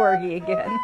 Corgi again.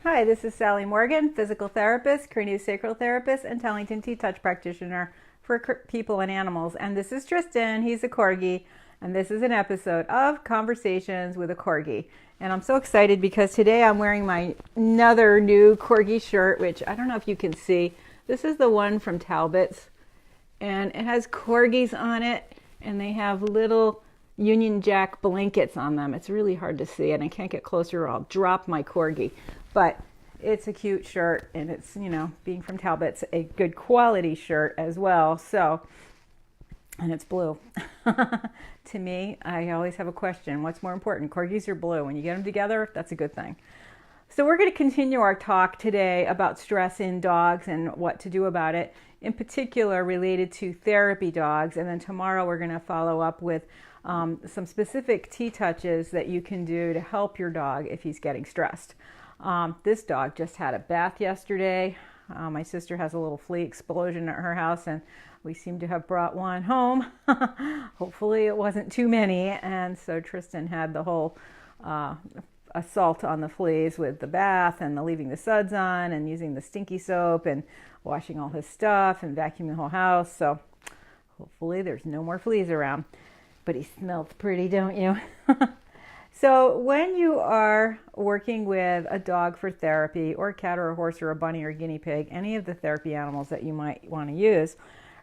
Hi, this is Sally Morgan, physical therapist, craniosacral therapist, and Tellington T-Touch practitioner for people and animals. And this is Tristan, he's a Corgi, and this is an episode of Conversations with a Corgi. And I'm so excited because today I'm wearing my another new Corgi shirt, which I don't know if you can see. This is the one from Talbot's, and it has Corgis on it, and they have little Union Jack blankets on them. It's really hard to see, and I can't get closer or I'll drop my Corgi. But it's a cute shirt, and it's, you know, being from Talbot's, a good quality shirt as well. So, and it's blue. To me, I always have a question. What's more important, Corgis or blue? When you get them together, that's a good thing. So we're going to continue our talk today about stress in dogs and what to do about it, in particular related to therapy dogs. And then tomorrow we're going to follow up with some specific T-touches that you can do to help your dog if he's getting stressed. This dog just had a bath yesterday. My sister has a little flea explosion at her house, and we seem to have brought one home. Hopefully it wasn't too many. And so Tristan had the whole assault on the fleas with the bath and the leaving the suds on and using the stinky soap and washing all his stuff and vacuuming the whole house. So hopefully there's no more fleas around. But he smells pretty, don't you? So when you are working with a dog for therapy, or a cat or a horse or a bunny or a guinea pig, any of the therapy animals that you might want to use,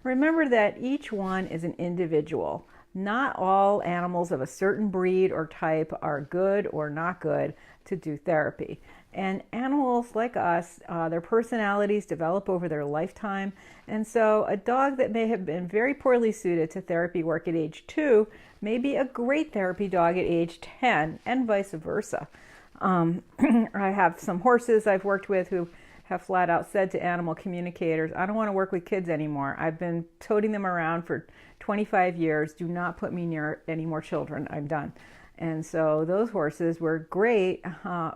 remember that each one is an individual. Not all animals of a certain breed or type are good or not good to do therapy. And animals like us, their personalities develop over their lifetime. And so a dog that may have been very poorly suited to therapy work at age 2 may be a great therapy dog at age 10, and vice versa. I have some horses I've worked with who have flat out said to animal communicators, I don't want to work with kids anymore. I've been toting them around for 25 years. Do not put me near any more children. I'm done. And so those horses were great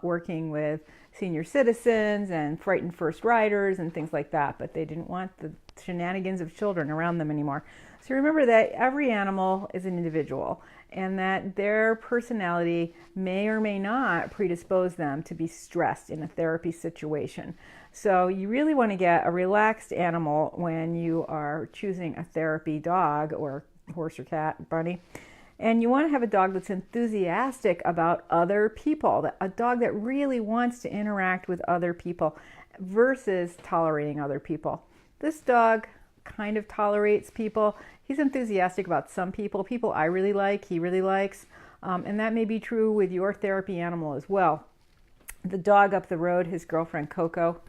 working with senior citizens and frightened first riders and things like that, but they didn't want the shenanigans of children around them anymore. So remember that every animal is an individual, and that their personality may or may not predispose them to be stressed in a therapy situation. So you really want to get a relaxed animal when you are choosing a therapy dog or horse or cat, bunny. And you want to have a dog that's enthusiastic about other people, a dog that really wants to interact with other people versus tolerating other people. This dog kind of tolerates people. He's enthusiastic about some people. People I really like, he really likes. And that may be true with your therapy animal as well. The dog up the road, his girlfriend Coco,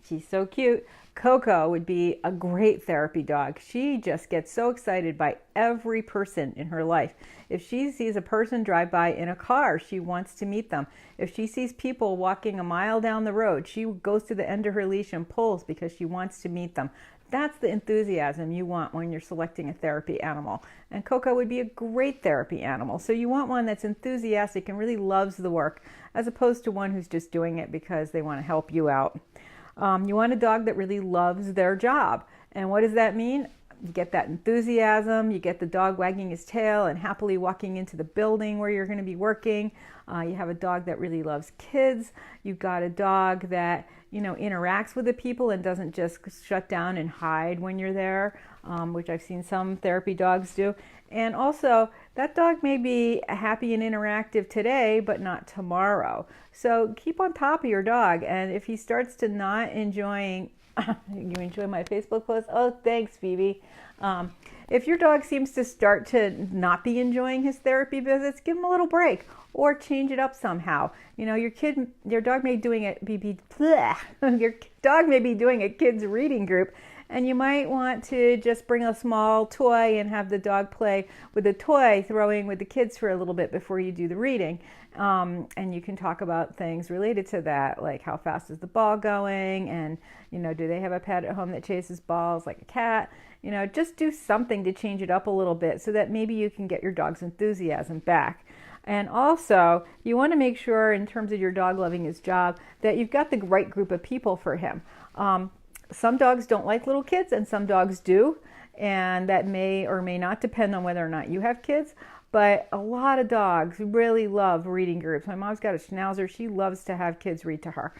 she's so cute. Coco would be a great therapy dog. She just gets so excited by every person in her life. If she sees a person drive by in a car, she wants to meet them. If she sees people walking a mile down the road, she goes to the end of her leash and pulls because she wants to meet them. That's the enthusiasm you want when you're selecting a therapy animal. And Coco would be a great therapy animal. So you want one that's enthusiastic and really loves the work, as opposed to one who's just doing it because they want to help you out. You want a dog that really loves their job. And what does that mean? You get that enthusiasm, you get the dog wagging his tail and happily walking into the building where you're going to be working. You have a dog that really loves kids. You've got a dog that, you know, interacts with the people and doesn't just shut down and hide when you're there, which I've seen some therapy dogs do. And also, that dog may be happy and interactive today, but not tomorrow. So keep on top of your dog. And if he starts to not enjoying, you enjoy my Facebook post? Oh, thanks, Phoebe. If your dog seems to start to not be enjoying his therapy visits, give him a little break or change it up somehow. You know, your dog may be doing a kids reading group, And you might want to just bring a small toy and have the dog play with the toy, throwing with the kids for a little bit before you do the reading. And you can talk about things related to that, like how fast is the ball going, and do they have a pet at home that chases balls like a cat? Just do something to change it up a little bit so that maybe you can get your dog's enthusiasm back. And also, you want to make sure, in terms of your dog loving his job, that you've got the right group of people for him. Some dogs don't like little kids, and some dogs do, and that may or may not depend on whether or not you have kids. But a lot of dogs really love reading groups. My mom's got a Schnauzer. She loves to have kids read to her.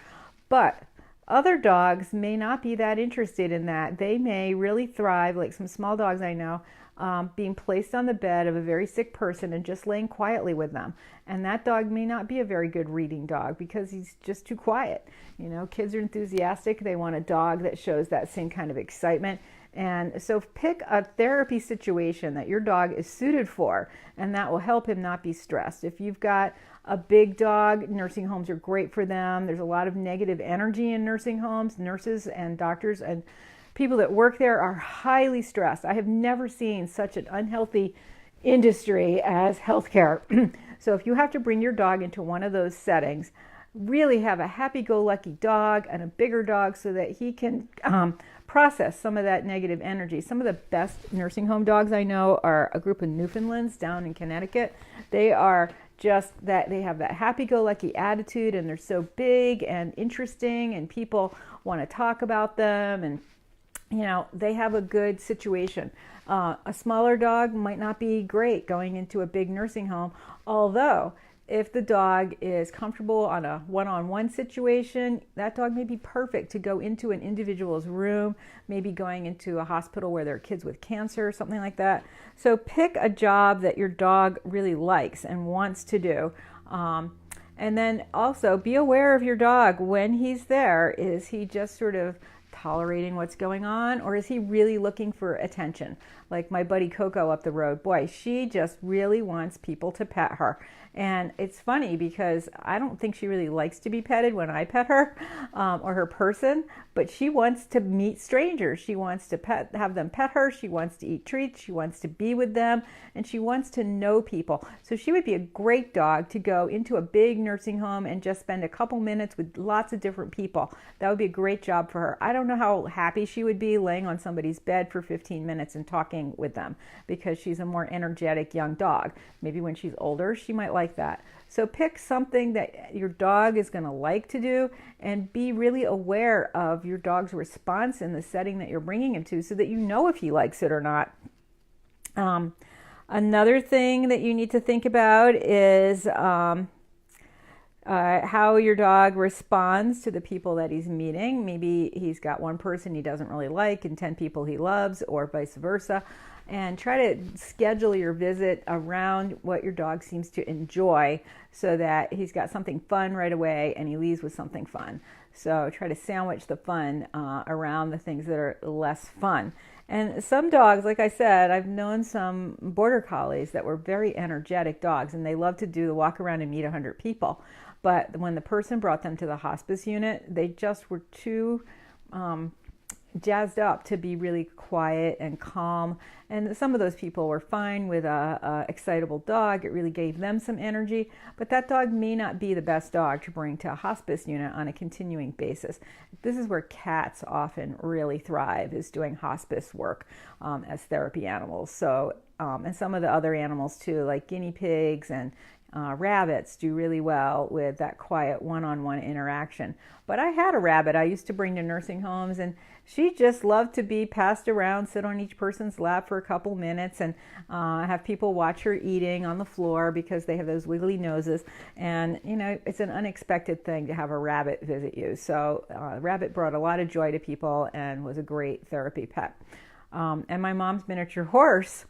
But other dogs may not be that interested in that. They may really thrive, like some small dogs I know, being placed on the bed of a very sick person and just laying quietly with them. And that dog may not be a very good reading dog because he's just too quiet. Kids are enthusiastic. They want a dog that shows that same kind of excitement. And so pick a therapy situation that your dog is suited for, and that will help him not be stressed. If you've got a big dog, nursing homes are great for them. There's a lot of negative energy in nursing homes. Nurses and doctors and people that work there are highly stressed. I have never seen such an unhealthy industry as healthcare. So if you have to bring your dog into one of those settings, really have a happy-go-lucky dog and a bigger dog so that he can process some of that negative energy. Some of the best nursing home dogs I know are a group of Newfoundlands down in Connecticut. They are just that, they have that happy-go-lucky attitude, and they're so big and interesting, and people want to talk about them, and they have a good situation. A smaller dog might not be great going into a big nursing home, although if the dog is comfortable on a one-on-one situation, that dog may be perfect to go into an individual's room, maybe going into a hospital where there are kids with cancer, something like that. So pick a job that your dog really likes and wants to do. And then also be aware of your dog when he's there. Is he just sort of tolerating what's going on, or is he really looking for attention? Like my buddy Coco up the road, boy, she just really wants people to pet her. And it's funny because I don't think she really likes to be petted when I pet her or her person, but she wants to meet strangers. She wants to have them pet her. She wants to eat treats. She wants to be with them, and she wants to know people. So she would be a great dog to go into a big nursing home and just spend a couple minutes with lots of different people. That would be a great job for her. I don't know how happy she would be laying on somebody's bed for 15 minutes and talking with them, because she's a more energetic young dog. Maybe when she's older, she might like that. So pick something that your dog is going to like to do, and be really aware of your dog's response in the setting that you're bringing him to, so that you know if he likes it or not. Another thing that you need to think about is how your dog responds to the people that he's meeting. Maybe he's got one person he doesn't really like and 10 people he loves, or vice versa. And try to schedule your visit around what your dog seems to enjoy, so that he's got something fun right away and he leaves with something fun. So try to sandwich the fun around the things that are less fun. And some dogs, like I said, I've known some border collies that were very energetic dogs, and they love to do the walk around and meet 100 people. But when the person brought them to the hospice unit, they just were too jazzed up to be really quiet and calm. And some of those people were fine with a excitable dog. It really gave them some energy, but that dog may not be the best dog to bring to a hospice unit on a continuing basis. This is where cats often really thrive, is doing hospice work as therapy animals. So and some of the other animals too, like guinea pigs and rabbits, do really well with that quiet one-on-one interaction. But I had a rabbit I used to bring to nursing homes, and she just loved to be passed around, sit on each person's lap for a couple minutes, and have people watch her eating on the floor because they have those wiggly noses. And it's an unexpected thing to have a rabbit visit you. So rabbit brought a lot of joy to people and was a great therapy pet. And my mom's miniature horse,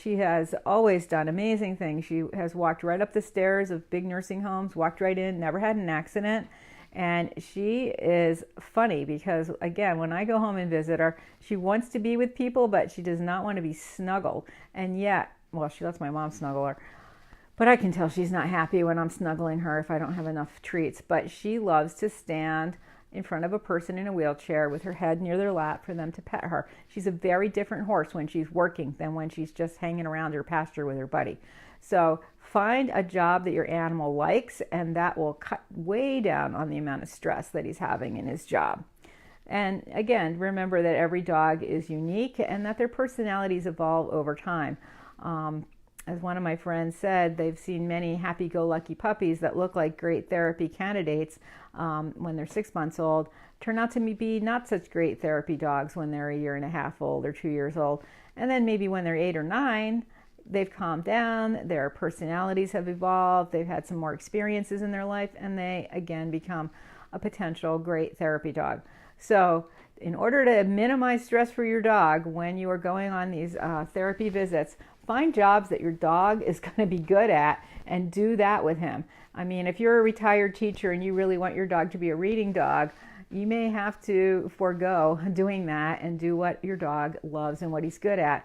she has always done amazing things. She has walked right up the stairs of big nursing homes, walked right in, never had an accident. And she is funny because, again, when I go home and visit her, she wants to be with people, but she does not want to be snuggled. And yet, well, she lets my mom snuggle her, but I can tell she's not happy when I'm snuggling her if I don't have enough treats. But she loves to stand in front of a person in a wheelchair with her head near their lap for them to pet her. She's a very different horse when she's working than when she's just hanging around her pasture with her buddy. So find a job that your animal likes, and that will cut way down on the amount of stress that he's having in his job. And again, remember that every dog is unique and that their personalities evolve over time. As one of my friends said, they've seen many happy-go-lucky puppies that look like great therapy candidates when they're 6 months old, turn out to be not such great therapy dogs when they're a year and a half old or 2 years old. And then maybe when they're 8 or 9, they've calmed down, their personalities have evolved, they've had some more experiences in their life, and they again become a potential great therapy dog. So in order to minimize stress for your dog when you are going on these therapy visits, find jobs that your dog is going to be good at and do that with him. I mean, if you're a retired teacher and you really want your dog to be a reading dog, you may have to forego doing that and do what your dog loves and what he's good at.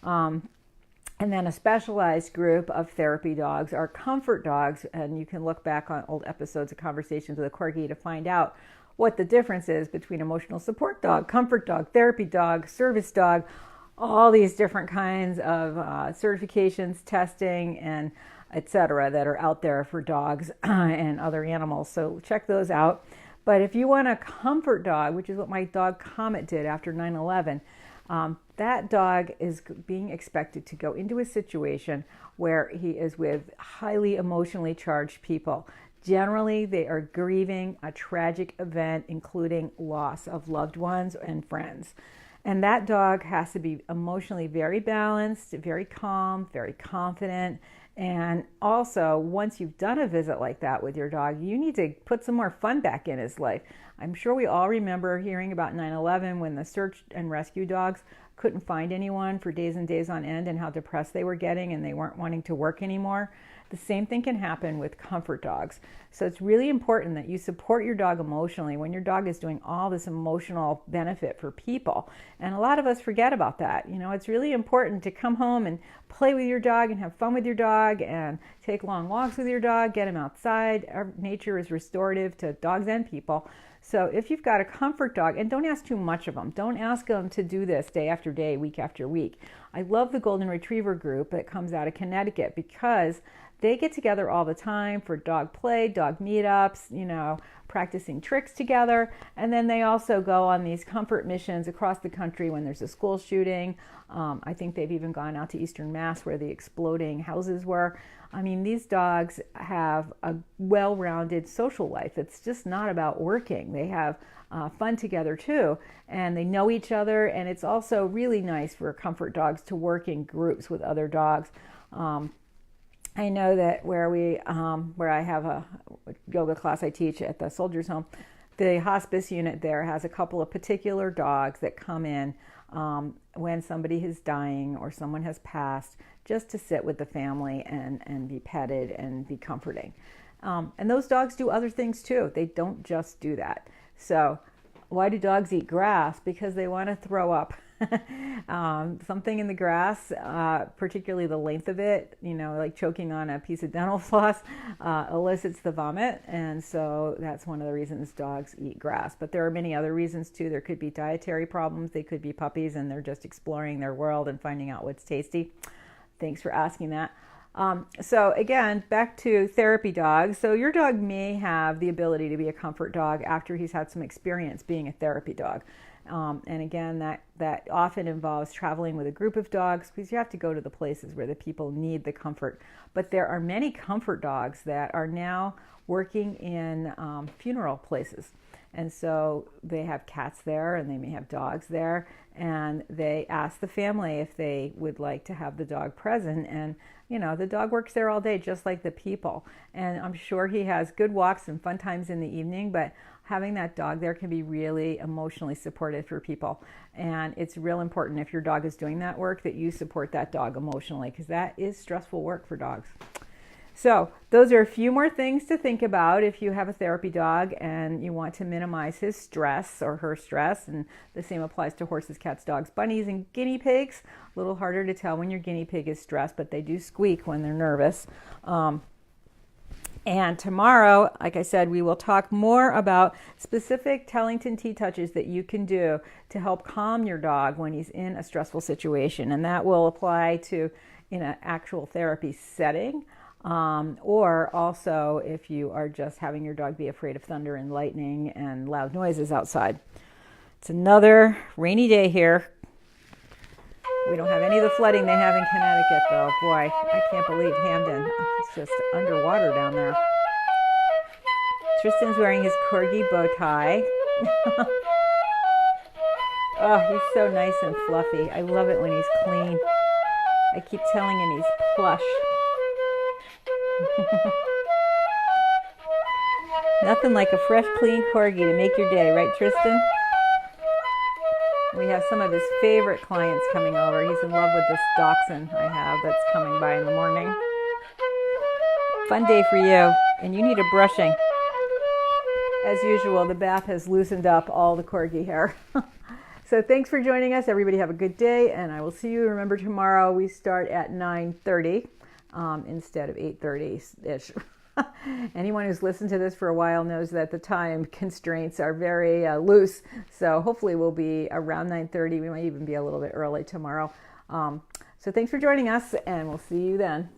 And then a specialized group of therapy dogs are comfort dogs, and you can look back on old episodes of Conversations with a Corgi to find out what the difference is between emotional support dog, comfort dog, therapy dog, service dog, all these different kinds of certifications, testing, and etc. that are out there for dogs and other animals. So check those out. But if you want a comfort dog, which is what my dog Comet did after 9/11, that dog is being expected to go into a situation where he is with highly emotionally charged people. Generally, they are grieving a tragic event, including loss of loved ones and friends. And that dog has to be emotionally very balanced, very calm, very confident. And also, once you've done a visit like that with your dog, you need to put some more fun back in his life. I'm sure we all remember hearing about 9/11 when the search and rescue dogs couldn't find anyone for days and days on end and how depressed they were getting and they weren't wanting to work anymore. The same thing can happen with comfort dogs. So it's really important that you support your dog emotionally when your dog is doing all this emotional benefit for people. And a lot of us forget about that. You know, it's really important to come home and play with your dog and have fun with your dog and take long walks with your dog, get him outside. Nature is restorative to dogs and people. So if you've got a comfort dog, and don't ask too much of them. Don't ask them to do this day after day, week after week. I love the Golden Retriever group that comes out of Connecticut because they get together all the time for dog play, dog meetups, you know, practicing tricks together. And then they also go on these comfort missions across the country when there's a school shooting. I think they've even gone out to Eastern Mass where the exploding houses were. I mean, these dogs have a well-rounded social life. It's just not about working. They have fun together too, and they know each other. And it's also really nice for comfort dogs to work in groups with other dogs. I know that where I have a yoga class I teach at the Soldiers Home, the hospice unit there has a couple of particular dogs that come in when somebody is dying or someone has passed, just to sit with the family and be petted and be comforting. And those dogs do other things too. They don't just do that. So why do dogs eat grass? Because they want to throw up. Something in the grass, particularly the length of it, you know, like choking on a piece of dental floss, elicits the vomit. And so that's one of the reasons dogs eat grass. But there are many other reasons too. There could be dietary problems. They could be puppies and they're just exploring their world and finding out what's tasty. Thanks for asking that. So again, back to therapy dogs. So your dog may have the ability to be a comfort dog after he's had some experience being a therapy dog. And again, that often involves traveling with a group of dogs because you have to go to the places where the people need the comfort. But there are many comfort dogs that are now working in funeral places. And so they have cats there and they may have dogs there, and they ask the family if they would like to have the dog present. And you know, the dog works there all day just like the people. And I'm sure he has good walks and fun times in the evening, but having that dog there can be really emotionally supportive for people. And it's real important if your dog is doing that work that you support that dog emotionally, because that is stressful work for dogs. So those are a few more things to think about if you have a therapy dog and you want to minimize his stress or her stress. And the same applies to horses, cats, dogs, bunnies, and guinea pigs. A little harder to tell when your guinea pig is stressed, but they do squeak when they're nervous. And tomorrow, like I said, we will talk more about specific Tellington T-touches that you can do to help calm your dog when he's in a stressful situation. And that will apply to in an actual therapy setting, or also if you are just having your dog be afraid of thunder and lightning and loud noises outside. It's another rainy day here. We don't have any of the flooding they have in Connecticut, though. Boy, I can't believe Hamden. It's just underwater down there. Tristan's wearing his Corgi bow tie. Oh, he's so nice and fluffy. I love it when he's clean. I keep telling him he's plush. Nothing like a fresh, clean Corgi to make your day, right, Tristan? We have some of his favorite clients coming over. He's in love with this dachshund I have that's coming by in the morning. Fun day for you, and you need a brushing. As usual, the bath has loosened up all the Corgi hair. So thanks for joining us. Everybody have a good day, and I will see you. Remember, tomorrow we start at 9:30 instead of 8:30-ish. Anyone who's listened to this for a while knows that the time constraints are very loose. So hopefully we'll be around 9:30. We might even be a little bit early tomorrow. So thanks for joining us, and we'll see you then.